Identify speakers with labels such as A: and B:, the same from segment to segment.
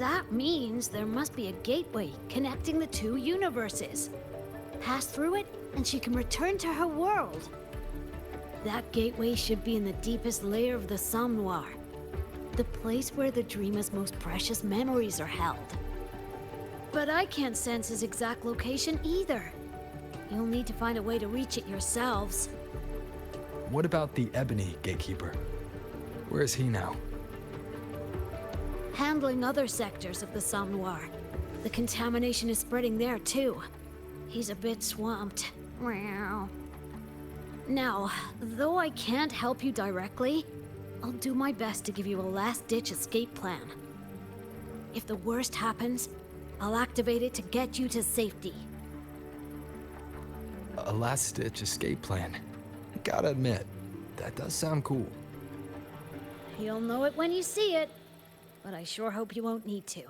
A: That means there must be a gateway connecting the two universes. Pass through it, and she can return to her world. That gateway should be in the deepest layer of the Somme Noir, the place where the dreamer's most precious memories are held. But I can't sense his exact location either. You'll need to find a way to reach it yourselves.
B: What about the Ebony Gatekeeper? Where is he now?
A: Handling other sectors of the Somme Noir. The contamination is spreading there too. He's a bit swamped. Meow. Now, though I can't help you directly, I'll do my best to give you a last-ditch escape plan. If the worst happens, I'll activate it to get you to safety.
B: A last-ditch escape plan. Gotta admit, that does sound cool.
A: You'll know it when you see it, but I sure hope you won't need to.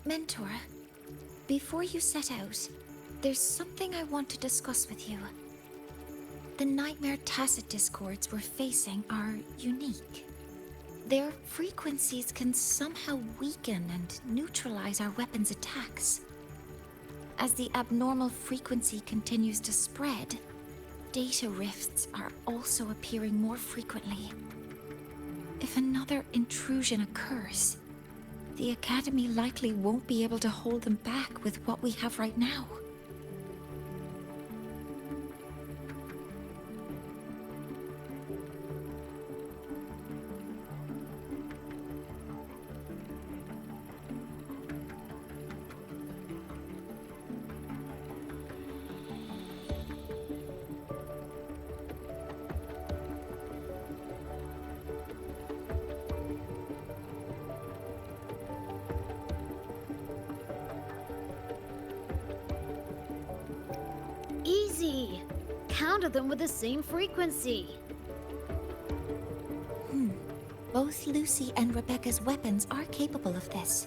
C: Mentor, before you set out, there's something I want to discuss with you. The Nightmare Tacet discords we're facing are unique. Their frequencies can somehow weaken and neutralize our weapons' attacks. As the abnormal frequency continues to spread, data rifts are also appearing more frequently. If another intrusion occurs, the Academy likely won't be able to hold them back with what we have right now.
A: Easy! Counter them with the same frequency.
C: Both Lucy and Rebecca's weapons are capable of this.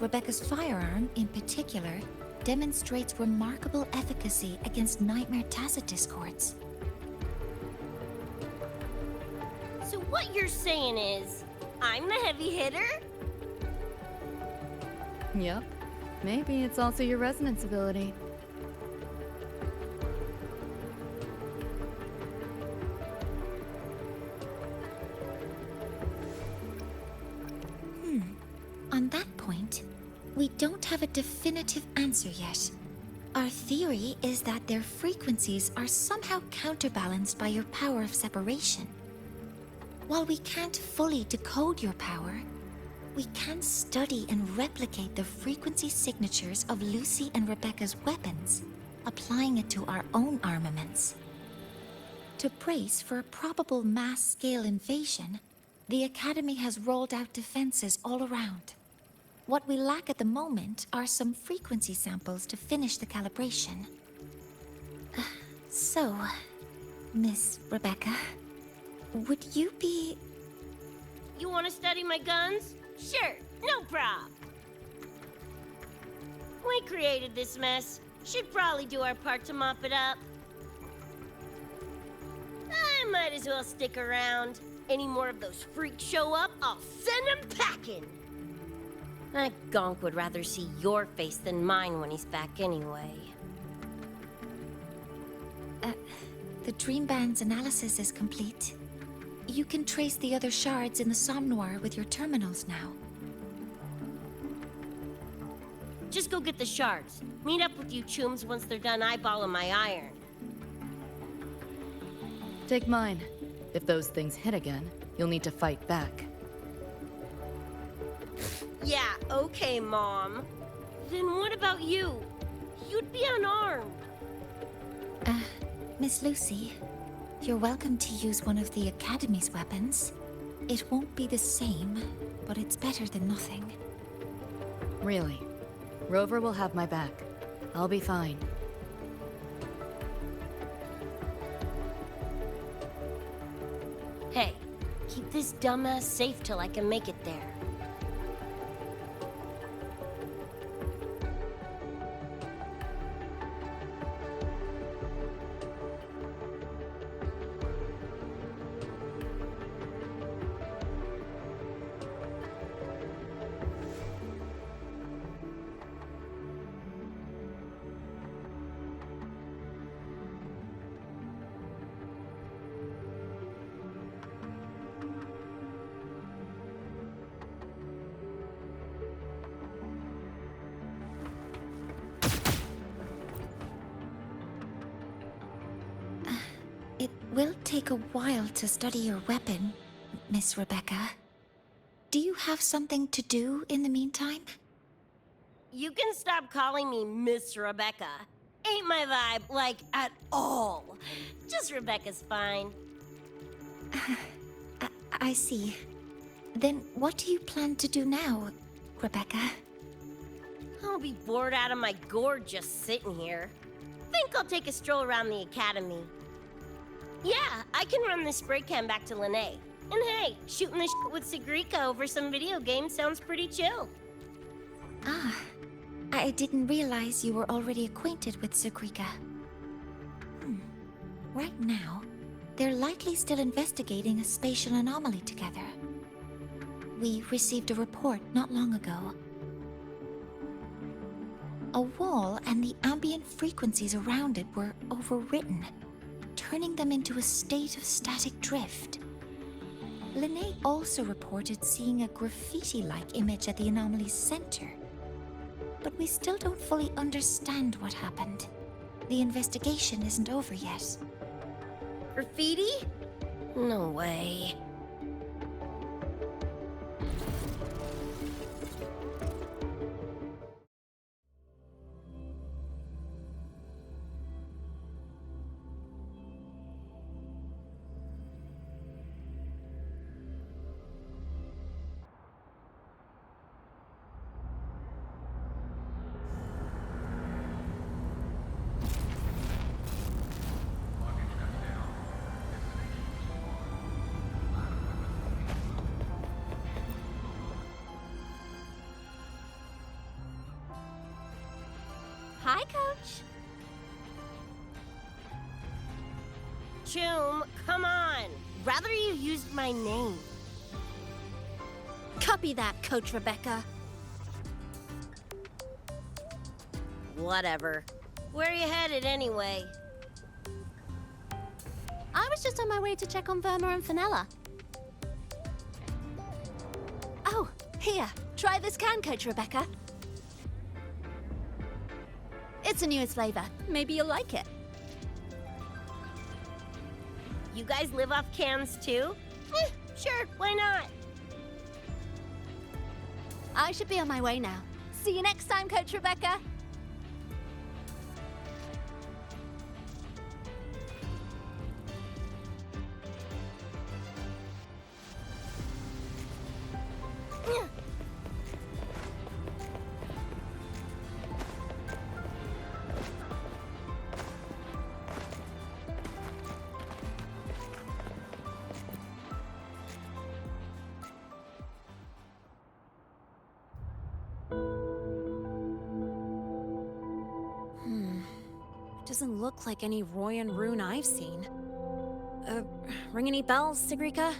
C: Rebecca's firearm, in particular, demonstrates remarkable efficacy against Nightmare Tacet discords.
D: So what you're saying is, I'm the heavy hitter?
E: Yep. Maybe it's also your resonance ability.
C: On that point, we don't have a definitive answer yet. Our theory is that their frequencies are somehow counterbalanced by your power of separation. While we can't fully decode your power, we can study and replicate the frequency signatures of Lucy and Rebecca's weapons, applying it to our own armaments. To brace for a probable mass-scale invasion, the Academy has rolled out defenses all around. What we lack at the moment are some frequency samples to finish the calibration. So, Miss Rebecca, would you be...
D: You want to study my guns? Sure, no prob. We created this mess. Should probably do our part to mop it up. I might as well stick around. Any more of those freaks show up, I'll send them packing. That gonk would rather see your face than mine when he's back anyway.
C: The Dream Band's analysis is complete. You can trace the other shards in the Somme Noir with your terminals now.
D: Just go get the shards. Meet up with you chooms once they're done eyeballing my iron.
E: Take mine. If those things hit again, you'll need to fight back.
D: Yeah, okay, Mom. Then what about you? You'd be unarmed.
C: Miss Lucy, you're welcome to use one of the Academy's weapons. It won't be the same, but it's better than nothing.
E: Really? Rover will have my back. I'll be fine.
D: Hey, keep this dumbass safe till I can make it there.
C: It will take a while to study your weapon, Miss Rebecca. Do you have something to do in the meantime?
D: You can stop calling me Miss Rebecca. Ain't my vibe, like, at all. Just Rebecca's fine.
C: I see. Then what do you plan to do now, Rebecca?
D: I'll be bored out of my gourd just sitting here. Think I'll take a stroll around the academy. Yeah, I can run this spray can back to Lene. And hey, shooting the shit with Sigrika over some video game sounds pretty chill.
C: Ah, I didn't realize you were already acquainted with Sigrika. Right now, they're likely still investigating a spatial anomaly together. We received a report not long ago. A wall and the ambient frequencies around it were overwritten, turning them into a state of static drift. Lene also reported seeing a graffiti-like image at the anomaly's center. But we still don't fully understand what happened. The investigation isn't over yet.
D: Graffiti? No way.
A: Hi, Coach.
D: Choom, come on. Rather you used my name.
A: Copy that, Coach Rebecca.
D: Whatever. Where are you headed anyway?
A: I was just on my way to check on Verma and Fenella. Oh, here. Try this can, Coach Rebecca. It's the newest flavor. Maybe you'll like it.
D: You guys live off cans too? Sure, why not?
A: I should be on my way now. See you next time, Coach Rebecca. Doesn't look like any Royan rune I've seen. Ring any bells, Sigrika?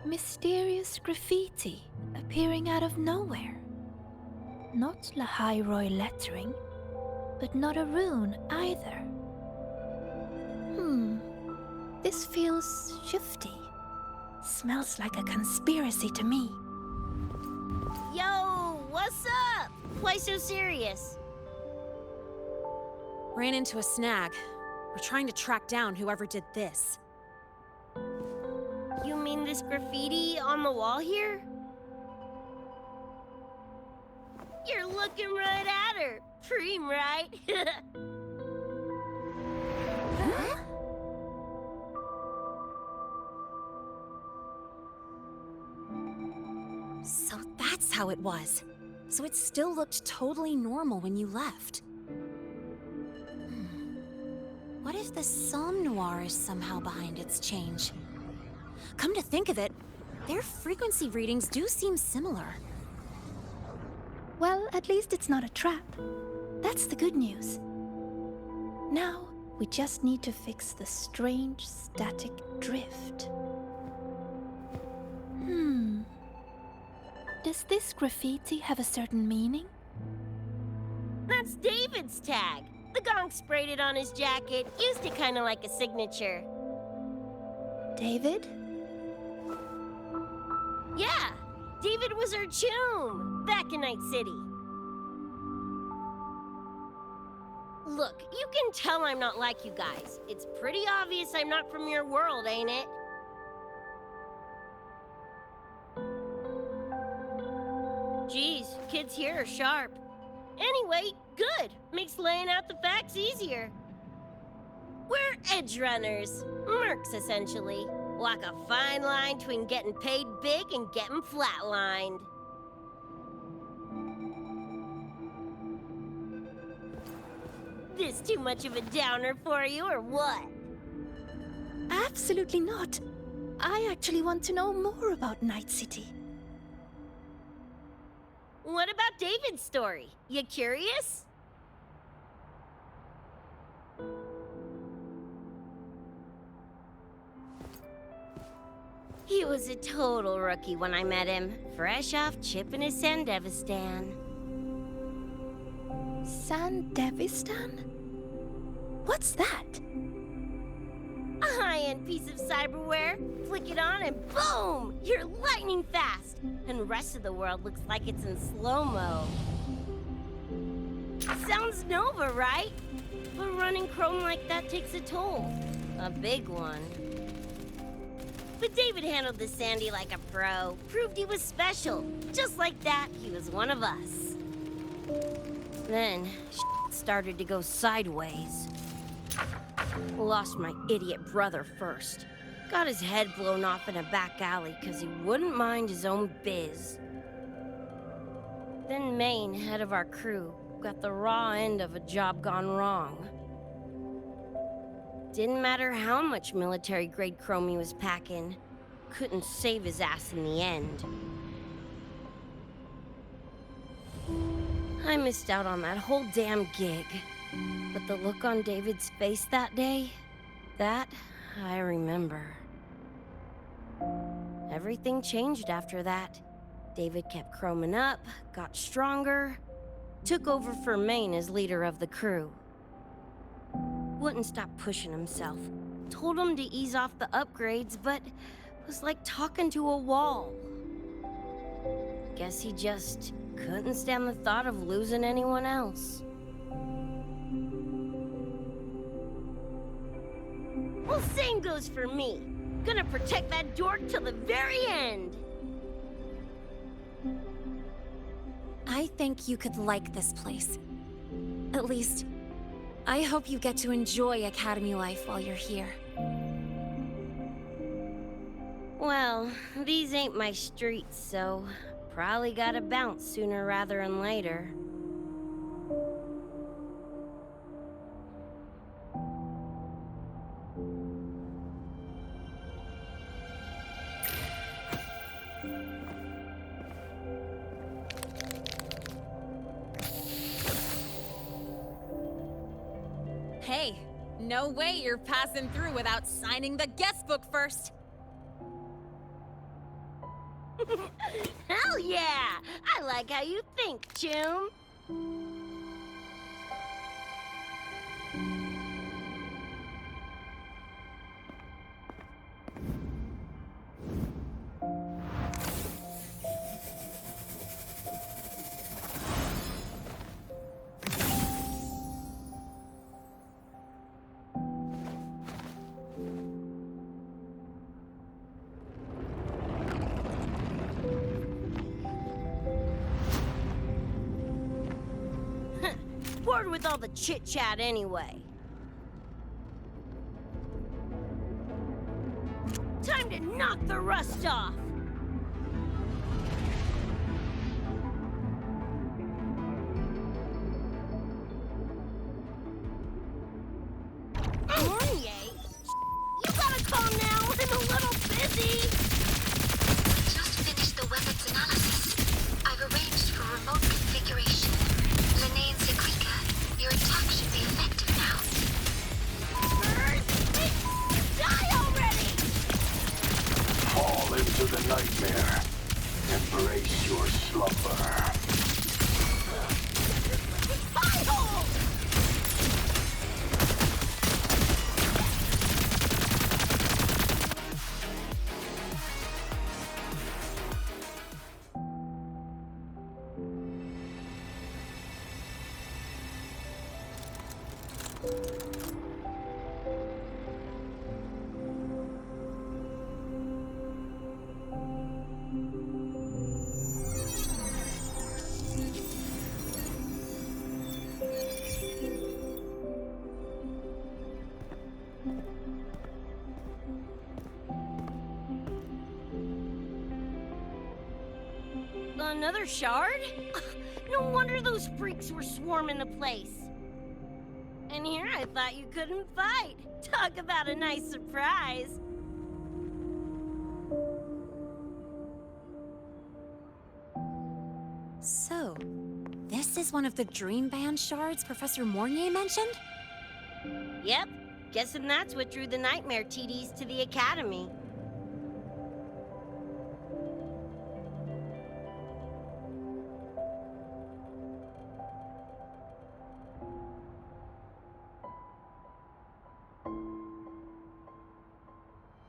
F: Mysterious graffiti appearing out of nowhere. Not Lahairoi lettering, but not a rune either. This feels shifty. Smells like a conspiracy to me.
D: Yo, what's up? Why so serious?
A: Ran into a snag. We're trying to track down whoever did this.
D: You mean this graffiti on the wall here? You're looking right at her. Preem, right?
A: So that's how it was. So it still looked totally normal when you left. What if the Somme Noir is somehow behind its change? Come to think of it, their frequency readings do seem similar.
F: Well, at least it's not a trap. That's the good news. Now, we just need to fix the strange static drift. Does this graffiti have a certain meaning?
D: That's David's tag. The gonk sprayed it on his jacket, used it kind of like a signature.
F: David?
D: Yeah, David was our choom back in Night City. Look, you can tell I'm not like you guys. It's pretty obvious I'm not from your world, ain't it? Geez, kids here are sharp. Anyway, good. Makes laying out the facts easier. We're edge runners. Mercs, essentially. Walk a fine line between getting paid big and getting flatlined. This too much of a downer for you, or what?
F: Absolutely not. I actually want to know more about Night City.
D: What about David's story? You curious? He was a total rookie when I met him, fresh off chipping his Sandevistan.
F: Sandevistan? What's that?
D: A high-end piece of cyberware. Flick it on and boom! You're lightning fast! And the rest of the world looks like it's in slow-mo. Sounds Nova, right? But running chrome like that takes a toll. A big one. But David handled the Sandy like a pro. Proved he was special. Just like that, he was one of us. Then, started to go sideways. Lost my idiot brother first. Got his head blown off in a back alley because he wouldn't mind his own biz. Then Maine, head of our crew, got the raw end of a job gone wrong. Didn't matter how much military-grade chrome he was packing. Couldn't save his ass in the end. I missed out on that whole damn gig. But the look on David's face that day, that I remember. Everything changed after that. David kept chroming up, got stronger, took over for Maine as leader of the crew. Wouldn't stop pushing himself. Told him to ease off the upgrades, but was like talking to a wall. Guess he just couldn't stand the thought of losing anyone else. Well, same goes for me. Gonna protect that dork till the very end.
C: I think you could like this place. At least, I hope you get to enjoy Academy life while you're here.
D: Well, these ain't my streets, so probably gotta bounce sooner rather than later.
G: Hey, no way you're passing through without signing the guest book first.
D: Hell yeah! I like how you think, Choom. Bored with all the chit-chat anyway. Time to knock the rust off! Kanye? You gotta calm down, I'm a little busy!
C: Just finished the weapons analysis. I've arranged for remote configuration. Lene and Sequika, your attack should be effective now.
D: Die already!
H: Fall into the nightmare. Embrace your slumber.
D: Hi-ho! Another shard? No wonder those freaks were swarming the place. And here I thought you couldn't fight. Talk about a nice surprise.
G: So, this is one of the Dream Band shards Professor Mornier mentioned?
D: Yep, guessing that's what drew the Nightmare TDs to the Academy.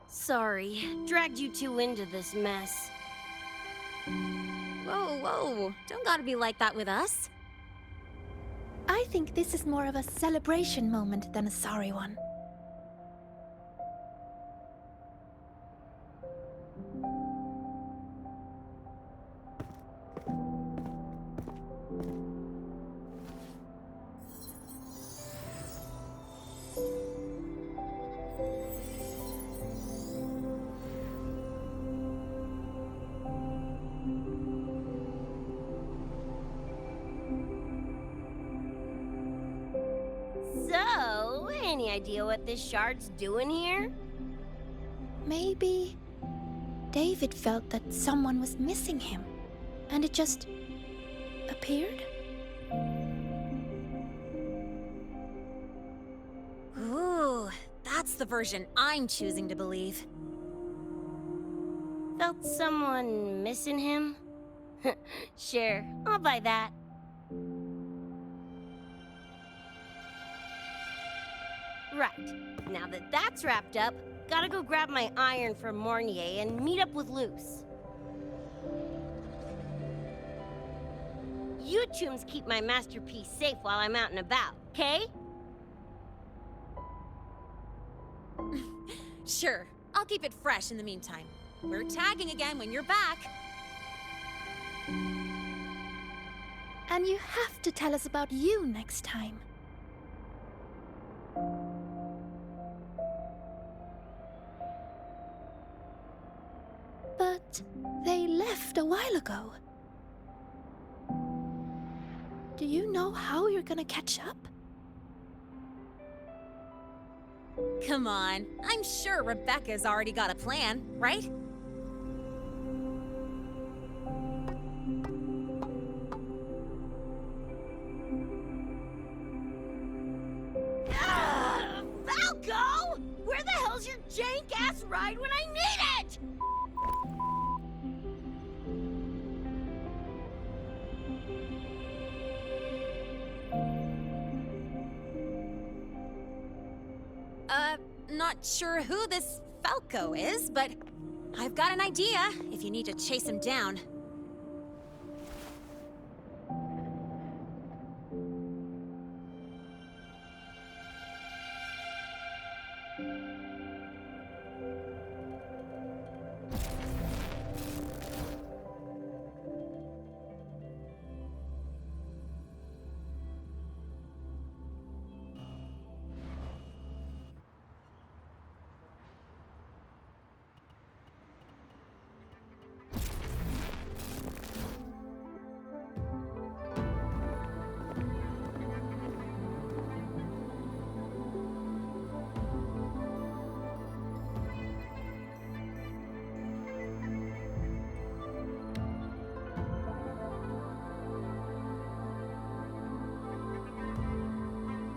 D: Sorry, dragged you two into this mess.
G: Whoa, whoa, don't gotta be like that with us.
F: I think this is more of a celebration moment than a sorry one.
D: So, any idea what this shard's doing here?
F: Maybe David felt that someone was missing him, and it just appeared?
G: Ooh, that's the version I'm choosing to believe.
D: Felt someone missing him? Sure, I'll buy that. Right, now that that's wrapped up, gotta go grab my iron from Mornier and meet up with Luce. You chooms keep my masterpiece safe while I'm out and about, okay?
G: Sure, I'll keep it fresh in the meantime. We're tagging again when you're back.
F: And you have to tell us about you next time. But they left a while ago. Do you know how you're gonna catch up?
G: Come on, I'm sure Rebecca's already got a plan, right?
D: Falco! Where the hell's your jank-ass ride when I need it?
G: Not sure who this Falco is, but I've got an idea if you need to chase him down.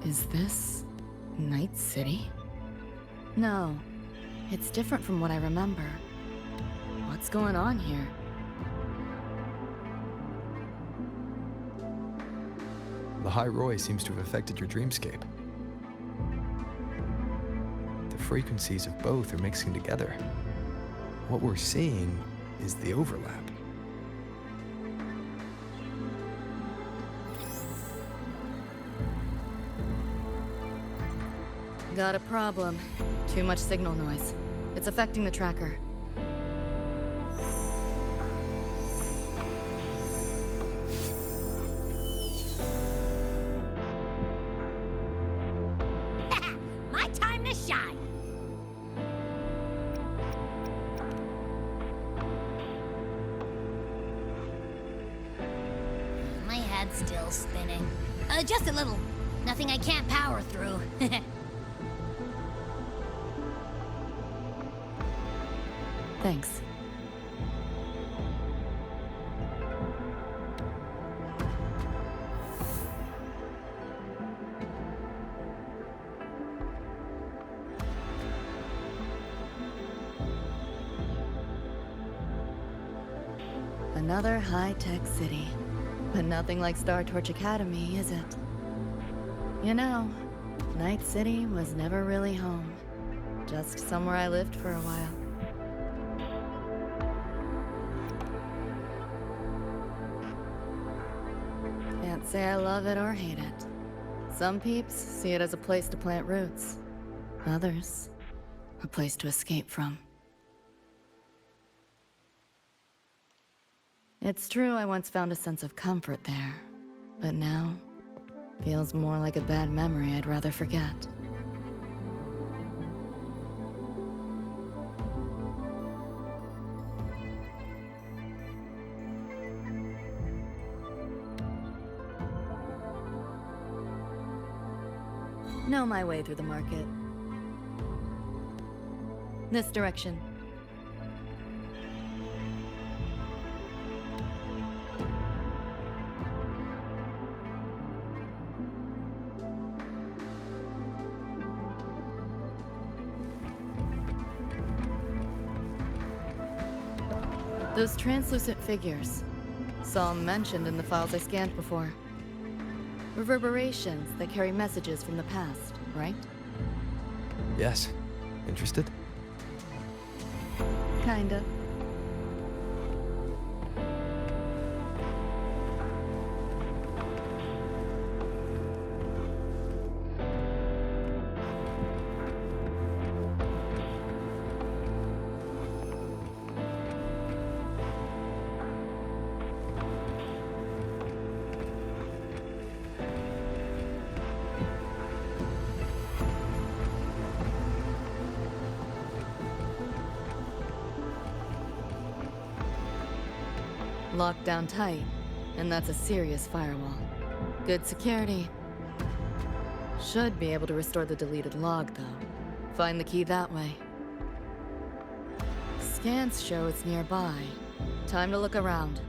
E: Is this Night City? No, it's different from what I remember. What's going on here?
B: The High Roy seems to have affected your dreamscape. The frequencies of both are mixing together. What we're seeing is the overlap.
E: Got a problem. Too much signal noise. It's affecting the tracker.
D: My time to shine!
A: Still spinning. Just a little. Nothing I can't power through.
E: Thanks. Another high-tech city. But nothing like Star Torch Academy, is it? You know, Night City was never really home. Just somewhere I lived for a while. Can't say I love it or hate it. Some peeps see it as a place to plant roots. Others, a place to escape from. It's true I once found a sense of comfort there, but now, feels more like a bad memory I'd rather forget. Know my way through the market. This direction. Those translucent figures. Saw them mentioned in the files I scanned before. Reverberations that carry messages from the past, right?
B: Yes. Interested?
E: Kinda. Locked down tight, and that's a serious firewall. Good security. Should be able to restore the deleted log, though. Find the key that way. Scans show it's nearby. Time to look around.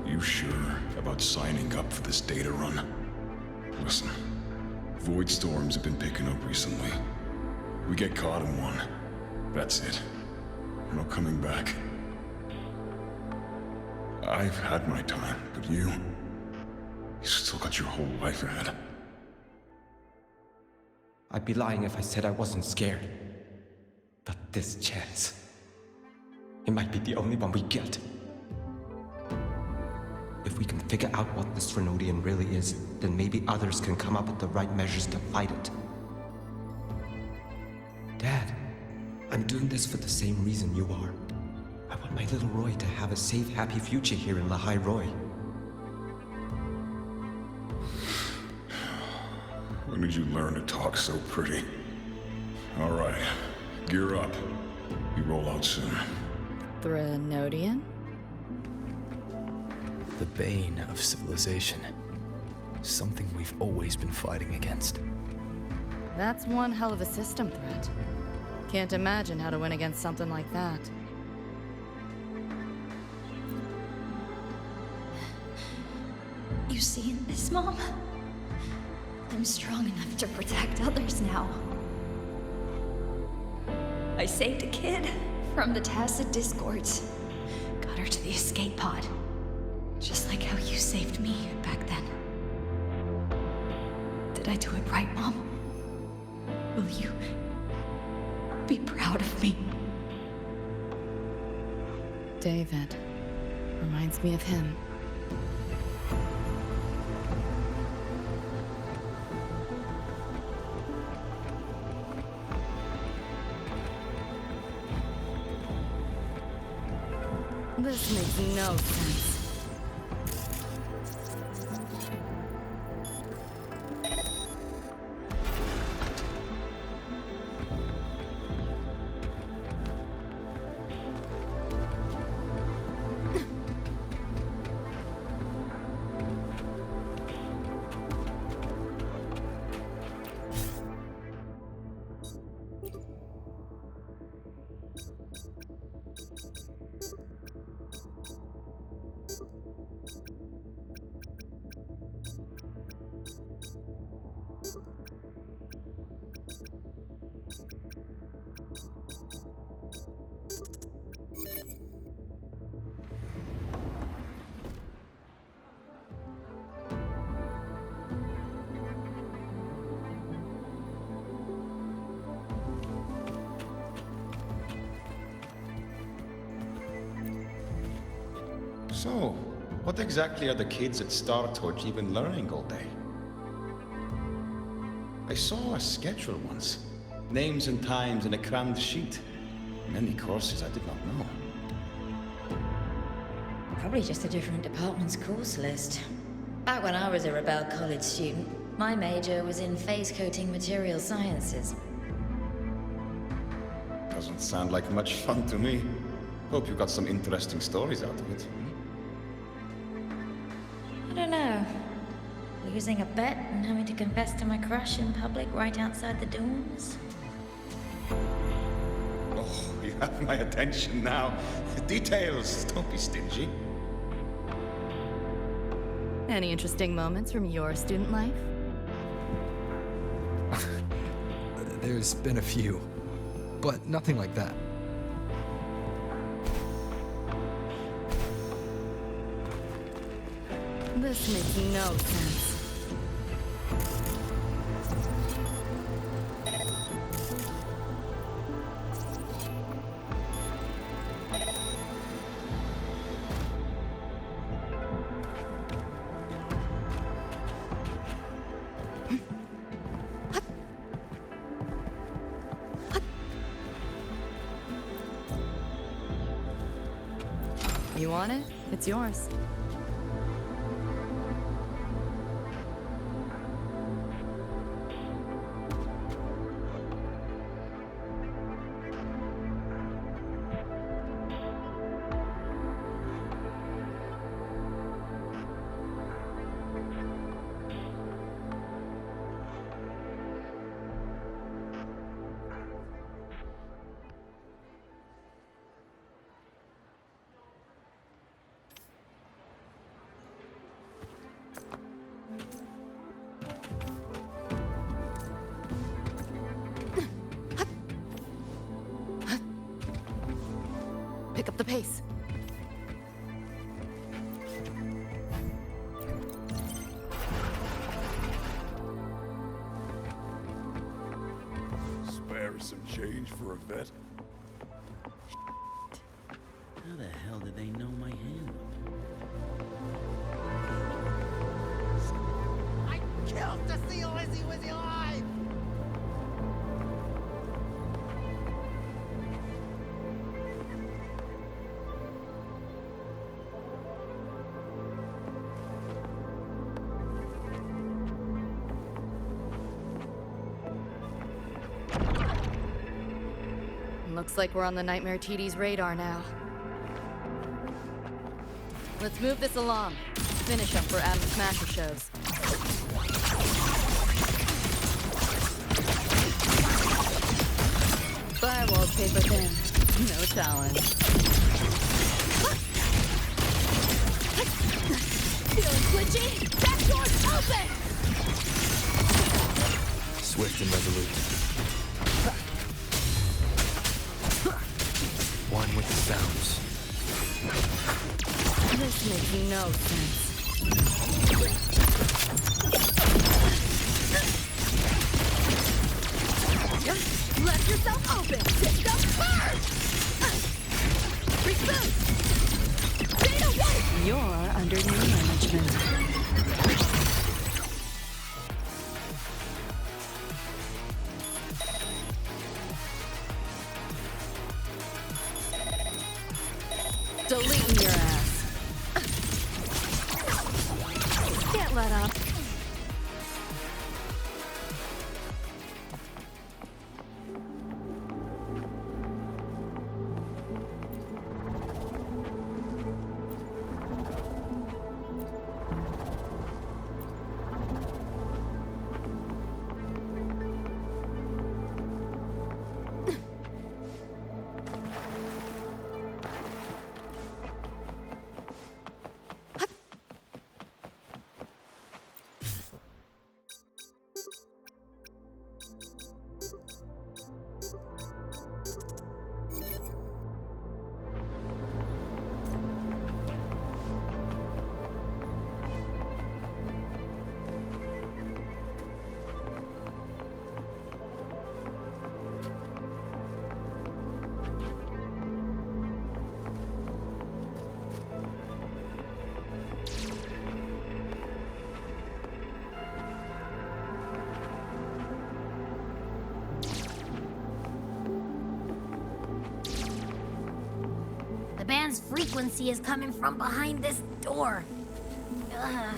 I: You sure about signing up for this data run? Listen. Void storms have been picking up recently. We get caught in one. That's it. No coming back. I've had my time, but you still got your whole life ahead.
J: I'd be lying if I said I wasn't scared. But this chance, it might be the only one we get. If we can figure out what this Renodian really is, then maybe others can come up with the right measures to fight it. Dad, I'm doing this for the same reason you are. I want my little Roy to have a safe, happy future here in Lahai Roy.
I: When did you learn to talk so pretty? All right, gear up. We roll out soon.
E: Threnodian?
B: The bane of civilization. Something we've always been fighting against.
E: That's one hell of a system threat. Can't imagine how to win against something like that.
K: You seeing this, Mom? I'm strong enough to protect others now. I saved a kid from the Tacit Discords. Got her to the escape pod. Just like how you saved me back then. Did I do it right, Mom? Will you be proud of me?
E: David. Reminds me of him. This makes no sense.
L: So, what exactly are the kids at Star Torch even learning all day? I saw a schedule once. Names and times in a crammed sheet. Many courses I did not know.
M: Probably just a different department's course list. Back when I was a Rebel College student, my major was in phase coating material sciences.
L: Doesn't sound like much fun to me. Hope you got some interesting stories out of it.
M: I don't know. Losing a bet and having to confess to my crush in public right outside the dorms.
L: Oh, you have my attention now. Details, don't be stingy.
E: Any interesting moments from your student life?
B: There's been a few, but nothing like that.
E: This makes no sense. You want it? It's yours. Pick up the pace.
H: Spare some change for a vet?
N: How the hell did they know my handle?
O: I killed to see Lizzie was alive!
E: Looks like we're on the Nightmare TD's radar now. Let's move this along. Finish them for Adam Smasher shows. Firewall's paper thin. No challenge.
A: Feeling twitchy? That door's open!
B: Swift and resolute. One with the sounds.
E: This makes no sense.
A: Let yourself open! System first! Reboot! Data 1!
E: You're under new management. Deleting your ass. Can't let up.
P: frequency is coming from behind this door. Ugh,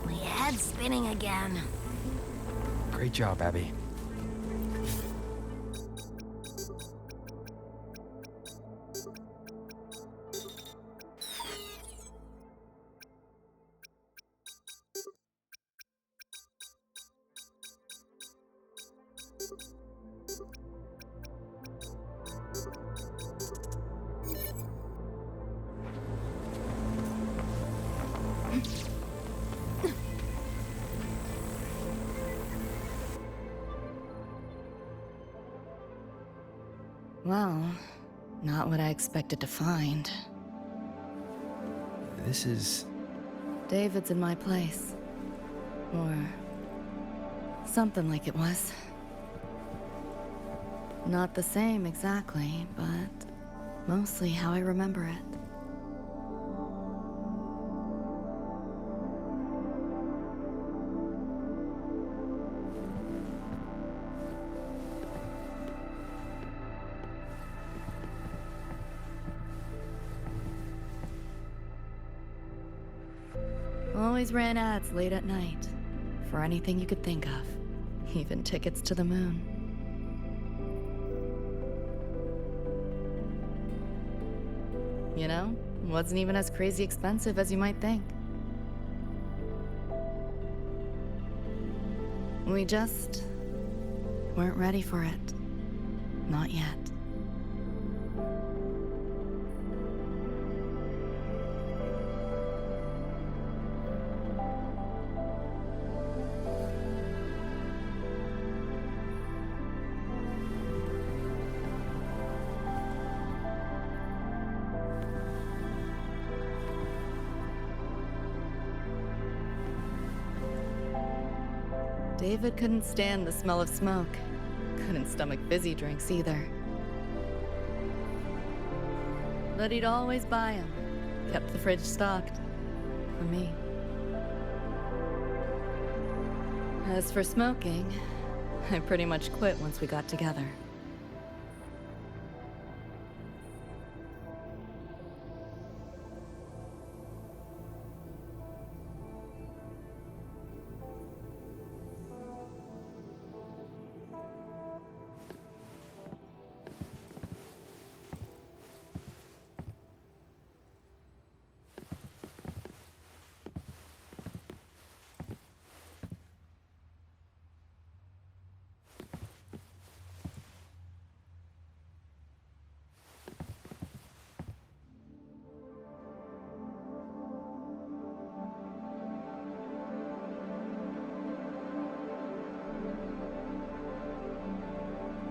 P: my head's spinning again.
B: Great job, Abby.
E: Well, not what I expected to find.
B: This is...
E: David's in my place. Or... something like it was. Not the same exactly, but mostly how I remember it. Always ran ads late at night. For anything you could think of. Even tickets to the moon. You know, wasn't even as crazy expensive as you might think. We just weren't ready for it. Not yet. David couldn't stand the smell of smoke. Couldn't stomach fizzy drinks either. But he'd always buy them. Kept the fridge stocked. For me. As for smoking, I pretty much quit once we got together.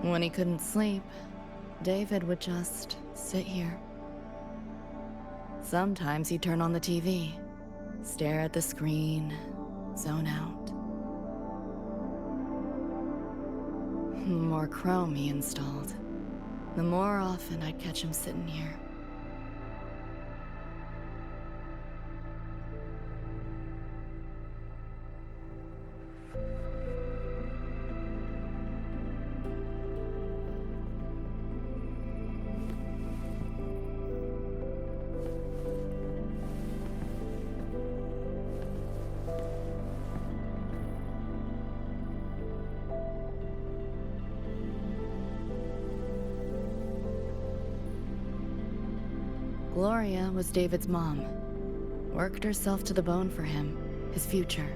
E: When he couldn't sleep, David would just sit here. Sometimes he'd turn on the TV, stare at the screen, zone out. The more Chrome he installed, the more often I'd catch him sitting here. Gloria was David's mom. Worked herself to the bone for him, his future.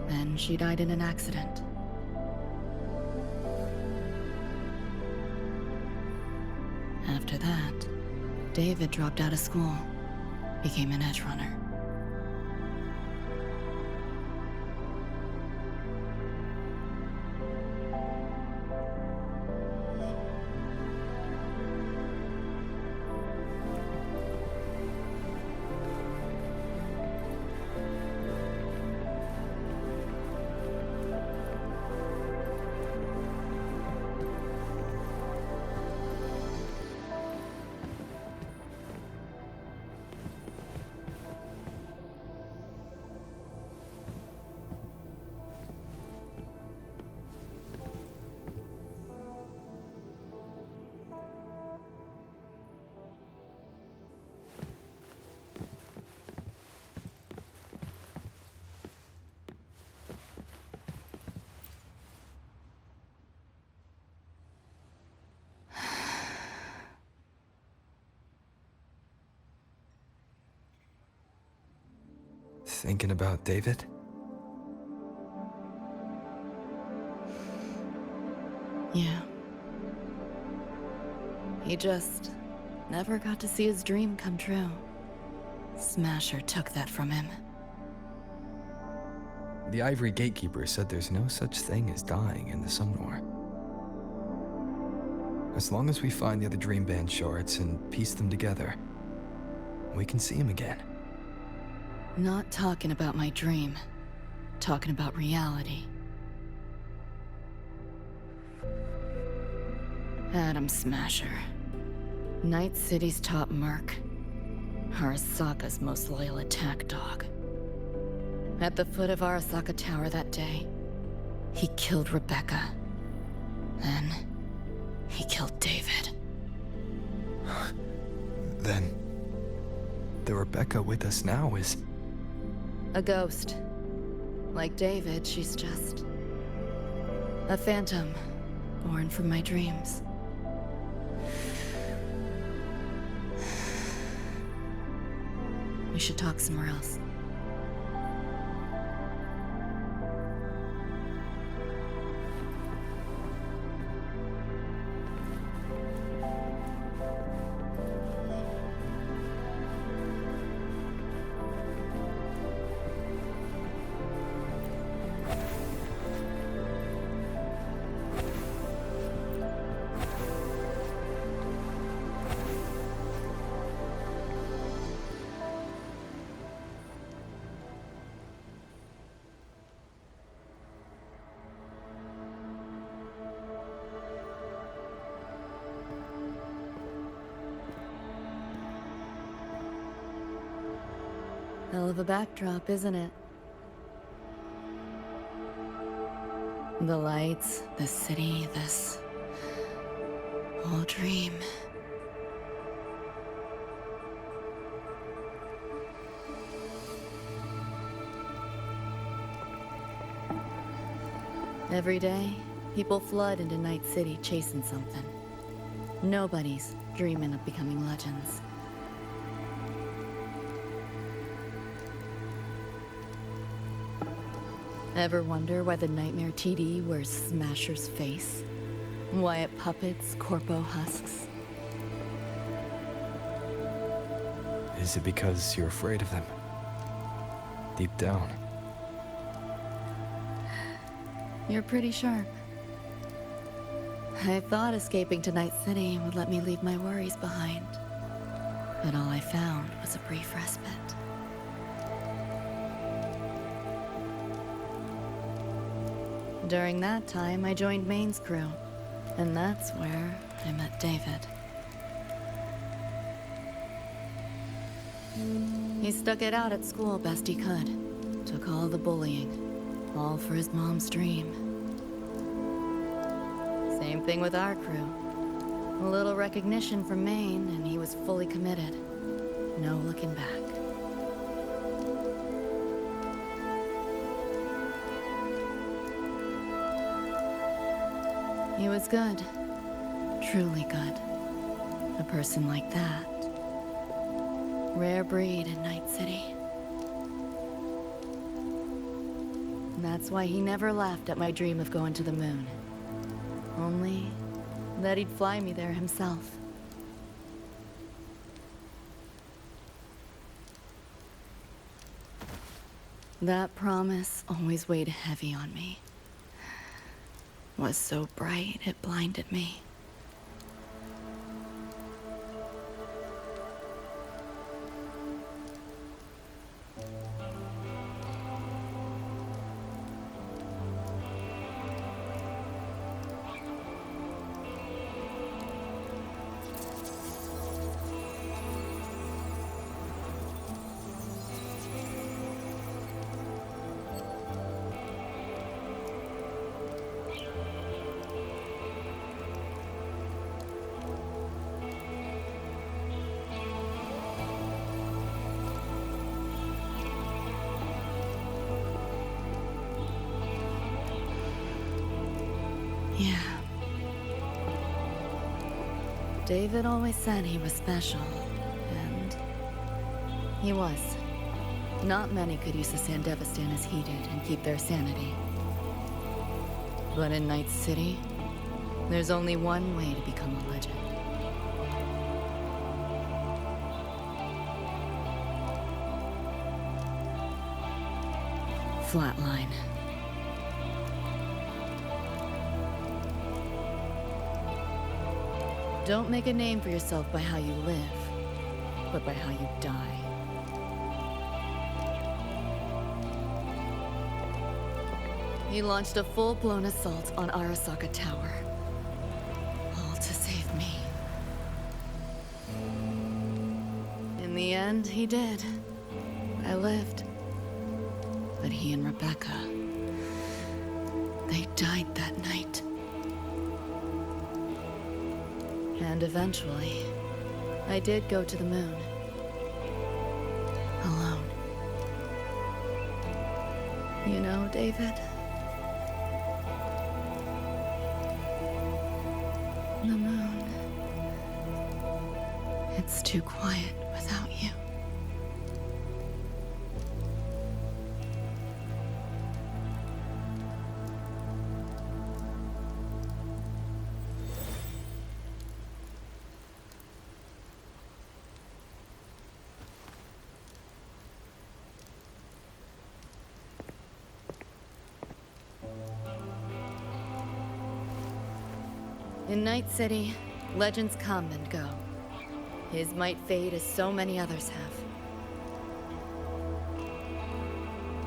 E: Then she died in an accident. After that, David dropped out of school, became an edge runner.
B: thinking about David?
E: Yeah. He just never got to see his dream come true. Smasher took that from him.
B: The Ivory Gatekeeper said there's no such thing as dying in the Sumnor. As long as we find the other Dream Band shards and piece them together, we can see him again.
E: Not talking about my dream. Talking about reality. Adam Smasher. Night City's top merc. Arasaka's most loyal attack dog. At the foot of Arasaka Tower that day, he killed Rebecca. Then, he killed David.
B: Then, the Rebecca with us now is...
E: a ghost. Like David, she's just... a phantom, born from my dreams. We should talk somewhere else. Hell of a backdrop, isn't it? The lights, the city, this whole dream. Every day, people flood into Night City chasing something. Nobody's dreaming of becoming legends. Ever wonder why the Nightmare TD wears Smasher's face? Why it puppets Corpo husks?
B: Is it because you're afraid of them? Deep down.
E: You're pretty sharp. I thought escaping to Night City would let me leave my worries behind. But all I found was a brief respite. During that time, I joined Maine's crew, and that's where I met David. He stuck it out at school best he could. Took all the bullying, all for his mom's dream. Same thing with our crew. A little recognition from Maine, and he was fully committed. No looking back. He was good. Truly good. A person like that. Rare breed in Night City. That's why he never laughed at my dream of going to the moon. Only that he'd fly me there himself. That promise always weighed heavy on me. Was so bright it blinded me. Yeah. David always said he was special, and he was. Not many could use the Sandevistan as he did and keep their sanity. But in Night City, there's only one way to become a legend. Flatline. Don't make a name for yourself by how you live, but by how you die. He launched a full-blown assault on Arasaka Tower. All to save me. In the end, he did. I lived. But he and Rebecca, they died that night. And eventually, I did go to the moon. Alone. You know, David? The moon. It's too quiet without you. In Night City, legends come and go. His might fade as so many others have.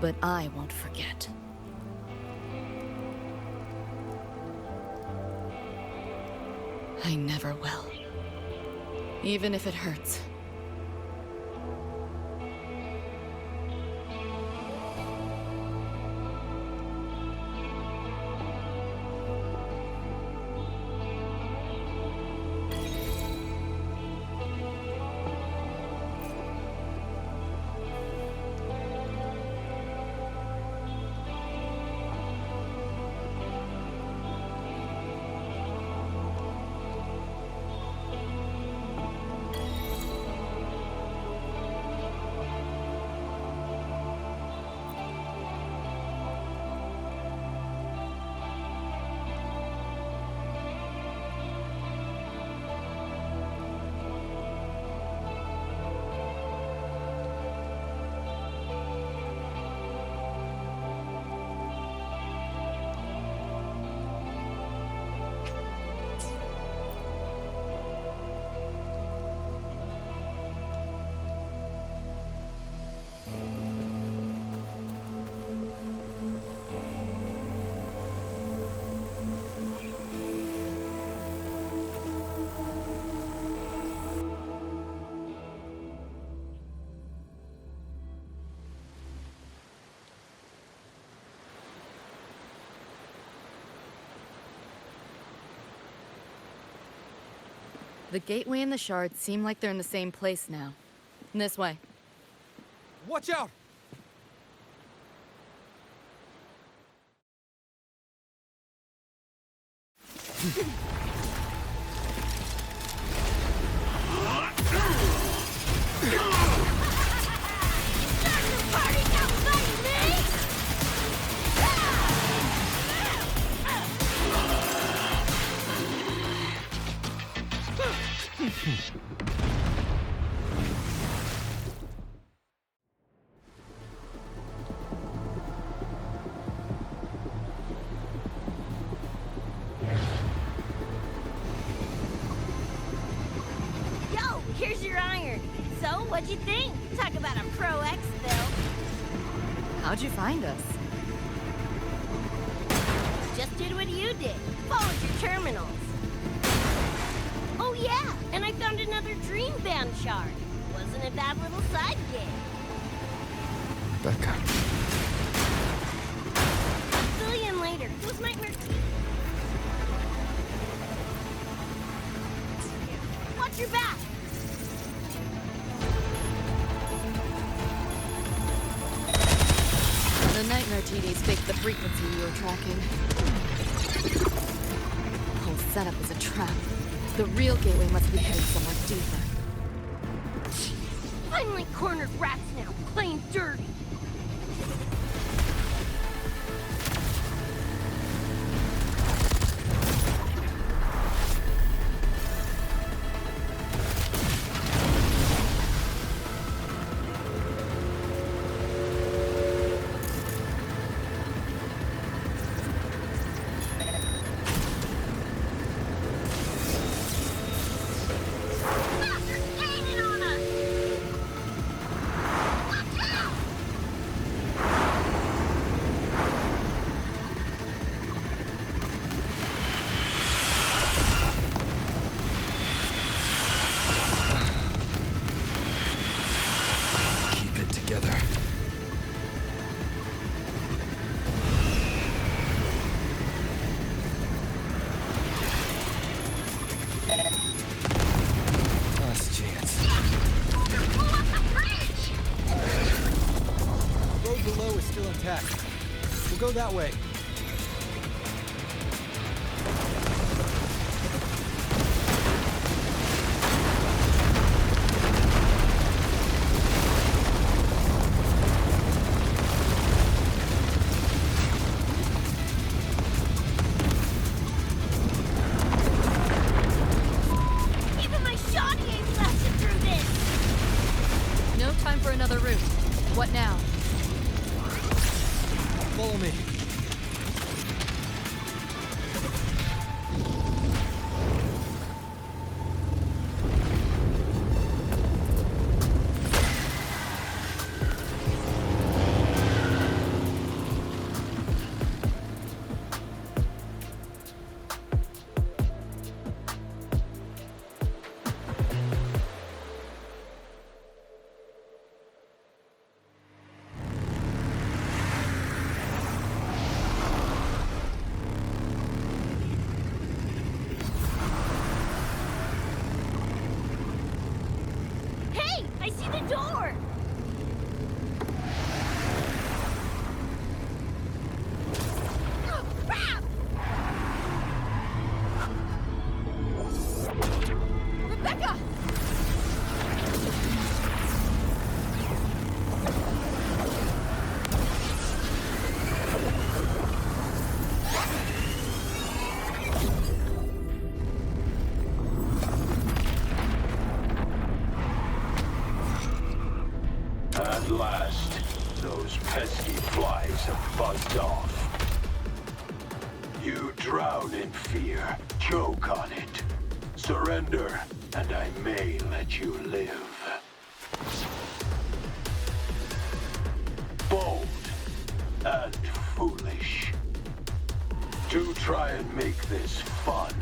E: But I won't forget. I never will. Even if it hurts. The gateway and the shards seem like they're in the same place now. This way.
Q: Watch out!
D: Here's your iron. So, what'd you think? Talk about a pro exfil.
E: How'd you find us?
D: Just did what you did. Followed your terminals. Oh yeah, and I found another dream band shard. Wasn't a bad little side gig.
B: Becca.
D: Fill you in later. Who's Nightmare Tea? Watch your back.
E: The Nightmare TDs faked the frequency we were tracking. The whole setup is a trap. The real gateway must be heading somewhere deeper.
D: I Finally cornered rats now, playing dirty.
B: Keep it together. Last chance.
Q: The road below is still intact. We'll go that way.
D: Even my shoddy ain't lasted through this!
E: No time for another route. What now?
Q: Follow me.
D: Hey, I see the door! Oh, crap! Rebecca!
H: At last, those pesky flies have buzzed off. You drown in fear, choke on it. Surrender, and I may let you live. Bold and foolish. To try and make this fun.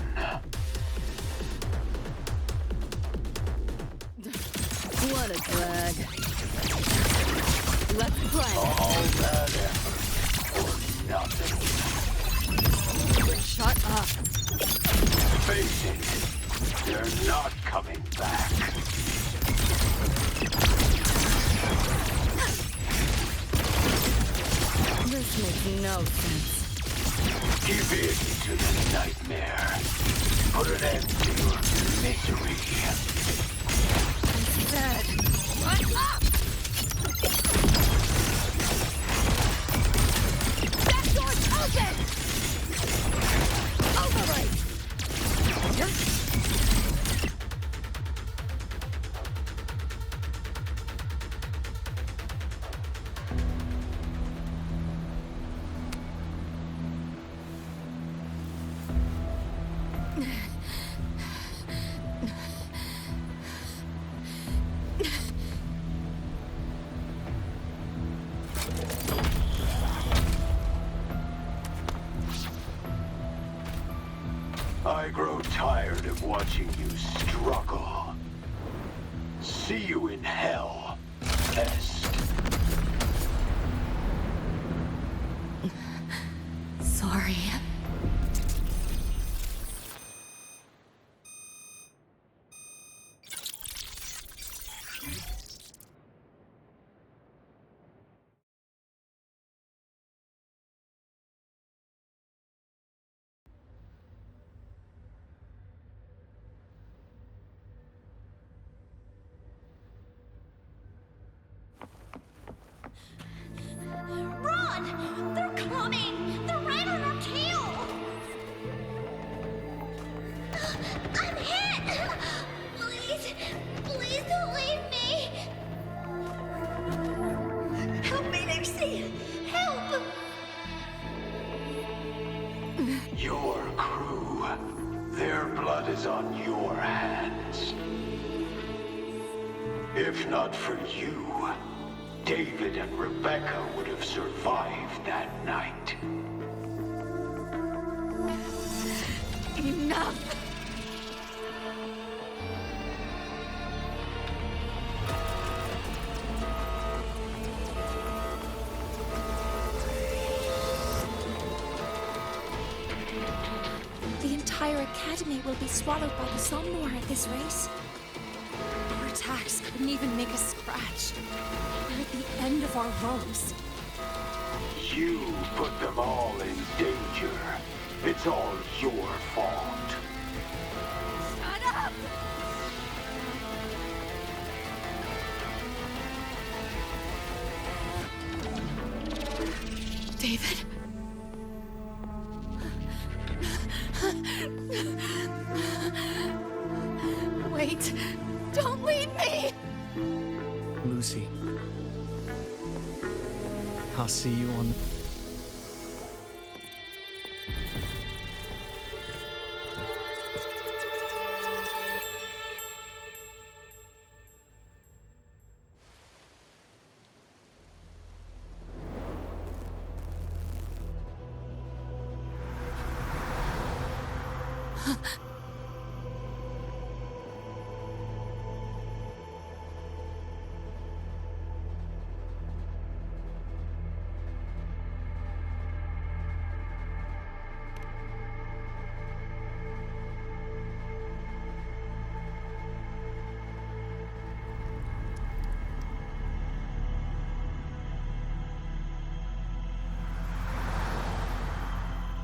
E: What a drag. Let's play.
H: All that effort for nothing.
E: Shut up.
H: Face it, they're not coming back.
E: This makes no sense.
H: Give in to the nightmare. Put an end to your misery.
E: Instead,
D: What's up? That door's open! Override!
H: I grow tired of watching you struggle. See you in hell, Pest.
E: sorry.
H: Your crew, their blood is on your hands. If not for you, David and Rebecca would have survived that night.
K: Enough!
F: The entire academy will be swallowed by the Somnor at this race.
G: Our attacks couldn't even make us scratch. We're at the end of our ropes.
H: You put them all in danger. It's all your fault.
K: Shut up! David? Wait! Don't leave me!
Q: Lucy. I'll see you on the...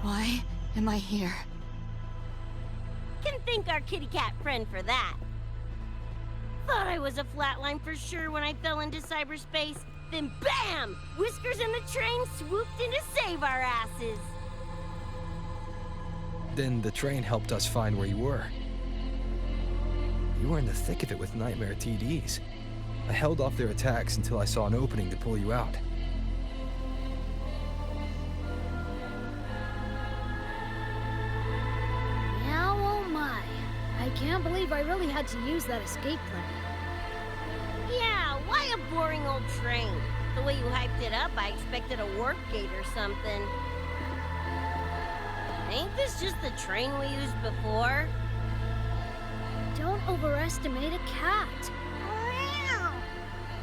E: Why am I here?
D: Can thank our kitty cat friend for that. Thought I was a flatline for sure when I fell into cyberspace. Then BAM! Whiskers and the train swooped in to save our asses.
B: Then the train helped us find where you were. You were in the thick of it with Nightmare TDs. I held off their attacks until I saw an opening to pull you out.
A: Now, oh my. I can't believe I really had to use that escape plan.
D: Yeah, why a boring old train? The way you hyped it up, I expected a warp gate or something. Ain't this just the train we used before?
A: Don't overestimate a cat.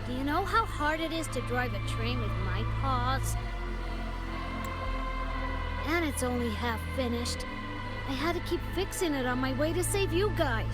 A: Do you know how hard it is to drive a train with my paws? And it's only half finished. I had to keep fixing it on my way to save you guys.